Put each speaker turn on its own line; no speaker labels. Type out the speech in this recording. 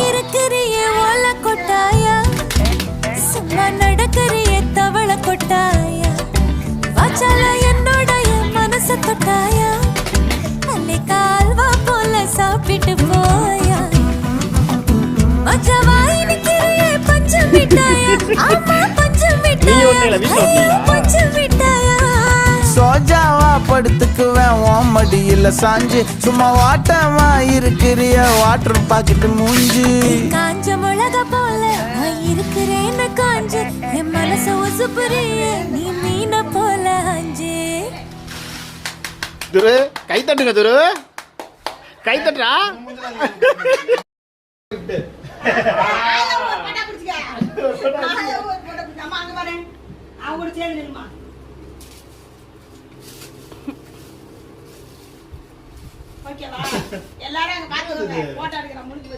இருக்கிறிய ஓல கொட்டாயா சும்மா நடக்கிறிய தவள கொட்டாயா வாச்சால என்னோடைய மனச தொட்டாயா அன்னை கால்வா போல சாப்பிட்டு போயா மச்சவாய் நிக்கிறிய பஞ்சு மிட்டாயா ஆமா பஞ்சு மிட்டாயா பஞ்சு மிட்டாயா
சோஜாவா படுத்துக்குவேன் ஓம் மடியில சாஞ்சு சும்மா வாட்டமா இருக்கிறிய வாட்டர் பாக்கெட்டு மூஞ்சி
காஞ்ச மிளகா போல நான் இருக்கிறேன்னு காஞ்சு என் மனச உசுப்புறிய நீ மீன போல அஞ்சு
துரு கை தட்டுங்க துரு கை தட்டுறா
ஓகேவா எல்லாரும் அங்க பாத்து போட்டோ எடுக்கற முடிஞ்சு